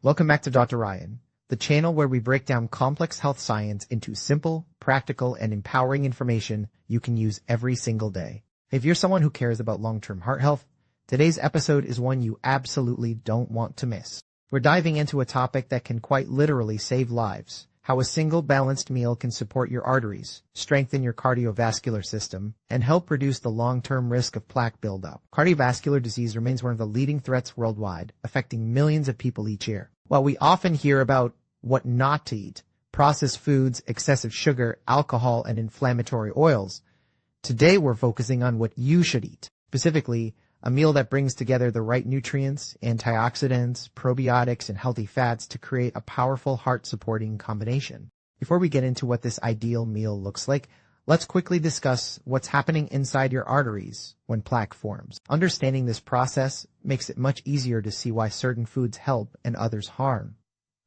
Welcome back to Dr. Ryan, the channel where we break down complex health science into simple, practical, and empowering information you can use every single day. If you're someone who cares about long-term heart health, today's episode is one you absolutely don't want to miss. We're diving into a topic that can quite literally save lives: how a single balanced meal can support your arteries, strengthen your cardiovascular system, and help reduce the long-term risk of plaque buildup. Cardiovascular disease remains one of the leading threats worldwide, affecting millions of people each year. While we often hear about what not to eat, processed foods, excessive sugar, alcohol, and inflammatory oils, today we're focusing on what you should eat, specifically a meal that brings together the right nutrients, antioxidants, probiotics, and healthy fats to create a powerful heart-supporting combination. Before we get into what this ideal meal looks like, let's quickly discuss what's happening inside your arteries when plaque forms. Understanding this process makes it much easier to see why certain foods help and others harm.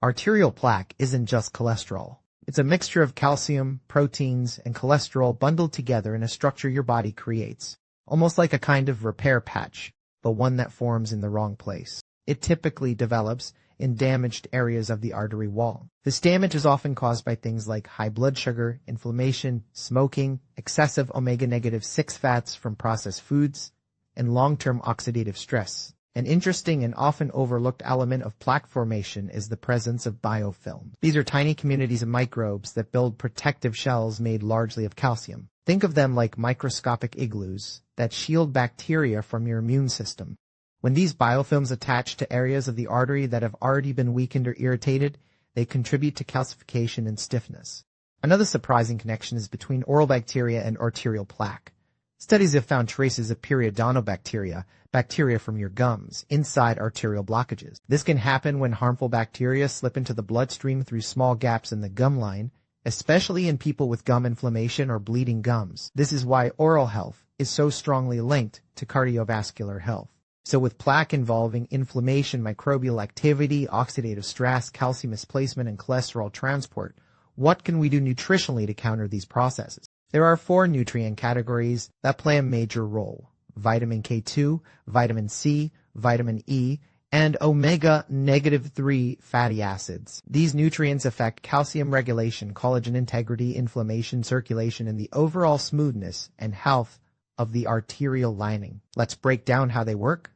Arterial plaque isn't just cholesterol. It's a mixture of calcium, proteins, and cholesterol bundled together in a structure your body creates, almost like a kind of repair patch, but one that forms in the wrong place. It typically develops in damaged areas of the artery wall. This damage is often caused by things like high blood sugar, inflammation, smoking, excessive omega-6 fats from processed foods, and long-term oxidative stress. An interesting and often overlooked element of plaque formation is the presence of biofilms. These are tiny communities of microbes that build protective shells made largely of calcium. Think of them like microscopic igloos that shield bacteria from your immune system. When these biofilms attach to areas of the artery that have already been weakened or irritated, they contribute to calcification and stiffness. Another surprising connection is between oral bacteria and arterial plaque. Studies have found traces of periodonobacteria, bacteria from your gums, inside arterial blockages. This can happen when harmful bacteria slip into the bloodstream through small gaps in the gum line, especially in people with gum inflammation or bleeding gums. This is why oral health is so strongly linked to cardiovascular health. So with plaque involving inflammation, microbial activity, oxidative stress, calcium misplacement, and cholesterol transport, what can we do nutritionally to counter these processes? There are 4 nutrient categories that play a major role: vitamin K2, vitamin C, vitamin E, and omega-3 fatty acids. These nutrients affect calcium regulation, collagen integrity, inflammation, circulation, and the overall smoothness and health of the arterial lining. Let's break down how they work,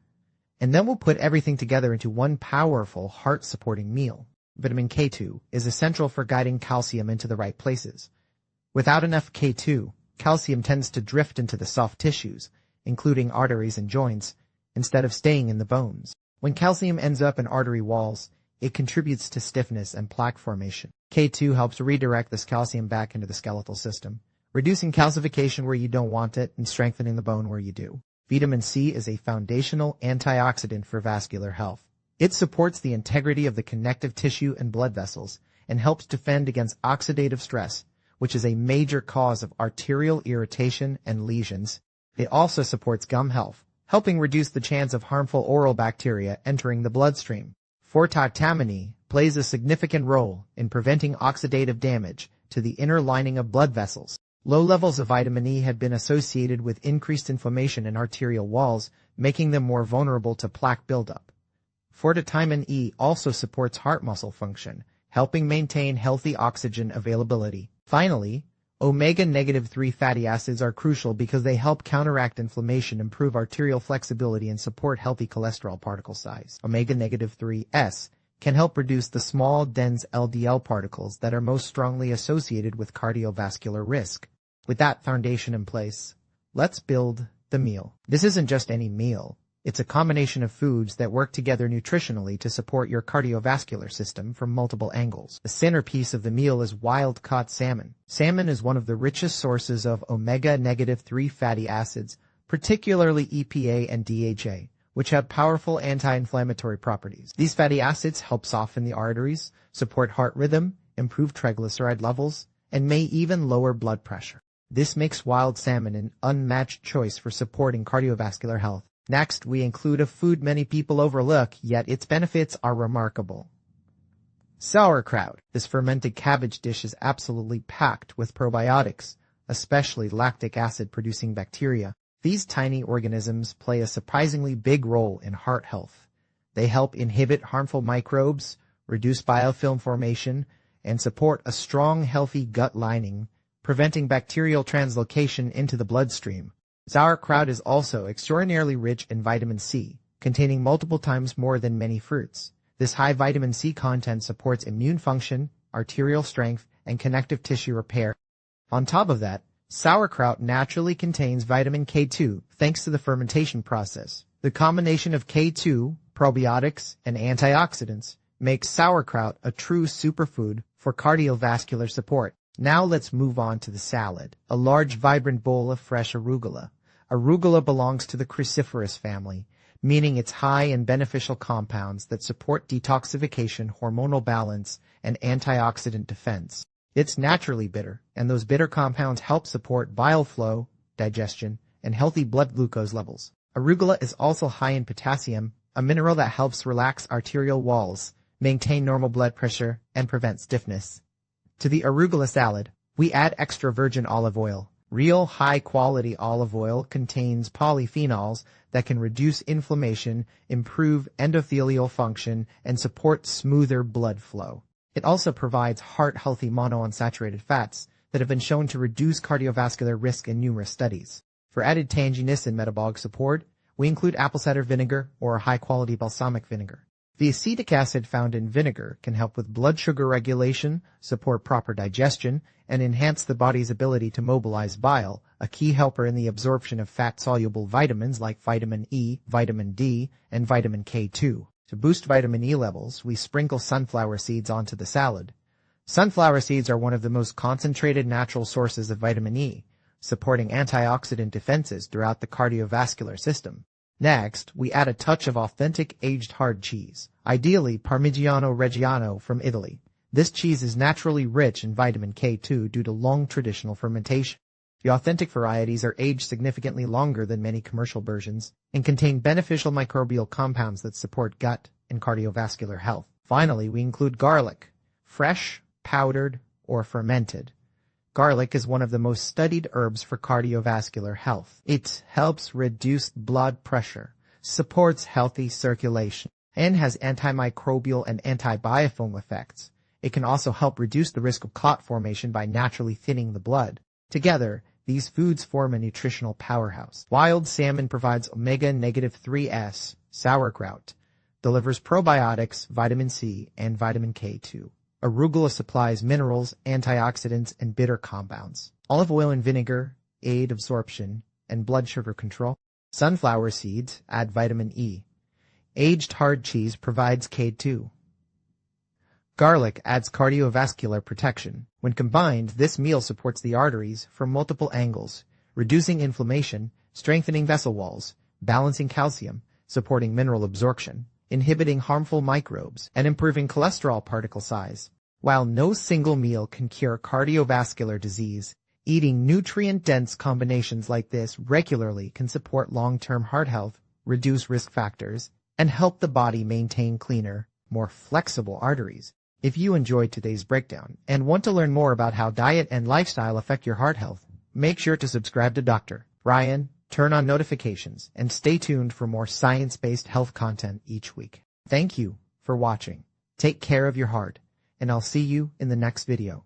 and then we'll put everything together into one powerful heart-supporting meal. Vitamin K2 is essential for guiding calcium into the right places. Without enough K2, calcium tends to drift into the soft tissues, including arteries and joints, instead of staying in the bones. When calcium ends up in artery walls, it contributes to stiffness and plaque formation. K2 helps redirect this calcium back into the skeletal system, reducing calcification where you don't want it and strengthening the bone where you do. Vitamin C is a foundational antioxidant for vascular health. It supports the integrity of the connective tissue and blood vessels and helps defend against oxidative stress, which is a major cause of arterial irritation and lesions. It also supports gum health, helping reduce the chance of harmful oral bacteria entering the bloodstream. Vitamin E plays a significant role in preventing oxidative damage to the inner lining of blood vessels. Low levels of vitamin E have been associated with increased inflammation in arterial walls, making them more vulnerable to plaque buildup. Vitamin E also supports heart muscle function, helping maintain healthy oxygen availability. Finally, omega-3 fatty acids are crucial because they help counteract inflammation, improve arterial flexibility, and support healthy cholesterol particle size. Omega-3s can help reduce the small, dense LDL particles that are most strongly associated with cardiovascular risk. With that foundation in place, let's build the meal. This isn't just any meal. It's a combination of foods that work together nutritionally to support your cardiovascular system from multiple angles. The centerpiece of the meal is wild-caught salmon. Salmon is one of the richest sources of omega-3 fatty acids, particularly EPA and DHA, which have powerful anti-inflammatory properties. These fatty acids help soften the arteries, support heart rhythm, improve triglyceride levels, and may even lower blood pressure. This makes wild salmon an unmatched choice for supporting cardiovascular health. Next, we include a food many people overlook, yet its benefits are remarkable: sauerkraut. This fermented cabbage dish is absolutely packed with probiotics, especially lactic acid-producing bacteria. These tiny organisms play a surprisingly big role in heart health. They help inhibit harmful microbes, reduce biofilm formation, and support a strong, healthy gut lining, preventing bacterial translocation into the bloodstream. Sauerkraut is also extraordinarily rich in vitamin C, containing multiple times more than many fruits. This high vitamin C content supports immune function, arterial strength, and connective tissue repair. On top of that, sauerkraut naturally contains vitamin K2 thanks to the fermentation process. The combination of K2, probiotics, and antioxidants makes sauerkraut a true superfood for cardiovascular support. Now let's move on to the salad. A large, vibrant bowl of fresh arugula. Arugula belongs to the cruciferous family, meaning it's high in beneficial compounds that support detoxification, hormonal balance, and antioxidant defense. It's naturally bitter, and those bitter compounds help support bile flow, digestion, and healthy blood glucose levels. Arugula is also high in potassium, a mineral that helps relax arterial walls, maintain normal blood pressure, and prevent stiffness. To the arugula salad, we add extra virgin olive oil. Real high-quality olive oil contains polyphenols that can reduce inflammation, improve endothelial function, and support smoother blood flow. It also provides heart-healthy monounsaturated fats that have been shown to reduce cardiovascular risk in numerous studies. For added tanginess and metabolic support, we include apple cider vinegar or high-quality balsamic vinegar. The acetic acid found in vinegar can help with blood sugar regulation, support proper digestion, and enhance the body's ability to mobilize bile, a key helper in the absorption of fat-soluble vitamins like vitamin E, vitamin D, and vitamin K2. To boost vitamin E levels, we sprinkle sunflower seeds onto the salad. Sunflower seeds are one of the most concentrated natural sources of vitamin E, supporting antioxidant defenses throughout the cardiovascular system. Next, we add a touch of authentic aged hard cheese, ideally Parmigiano Reggiano from Italy. This cheese is naturally rich in vitamin K2 due to long traditional fermentation. The authentic varieties are aged significantly longer than many commercial versions and contain beneficial microbial compounds that support gut and cardiovascular health. Finally, we include garlic, fresh, powdered, or fermented. Garlic is one of the most studied herbs for cardiovascular health. It helps reduce blood pressure, supports healthy circulation, and has antimicrobial and antibiofilm effects. It can also help reduce the risk of clot formation by naturally thinning the blood. Together, these foods form a nutritional powerhouse. Wild salmon provides omega-3s, sauerkraut, delivers probiotics, vitamin C, and vitamin K2. Arugula supplies minerals, antioxidants, and bitter compounds. Olive oil and vinegar aid absorption and blood sugar control. Sunflower seeds add vitamin E. Aged hard cheese provides K2. Garlic adds cardiovascular protection. When combined, this meal supports the arteries from multiple angles, reducing inflammation, strengthening vessel walls, balancing calcium, supporting mineral absorption, inhibiting harmful microbes, and improving cholesterol particle size. While no single meal can cure cardiovascular disease, eating nutrient-dense combinations like this regularly can support long-term heart health, reduce risk factors, and help the body maintain cleaner, more flexible arteries. If you enjoyed today's breakdown and want to learn more about how diet and lifestyle affect your heart health, make sure to subscribe to Dr. Ryan, turn on notifications, and stay tuned for more science-based health content each week. Thank you for watching. Take care of your heart, and I'll see you in the next video.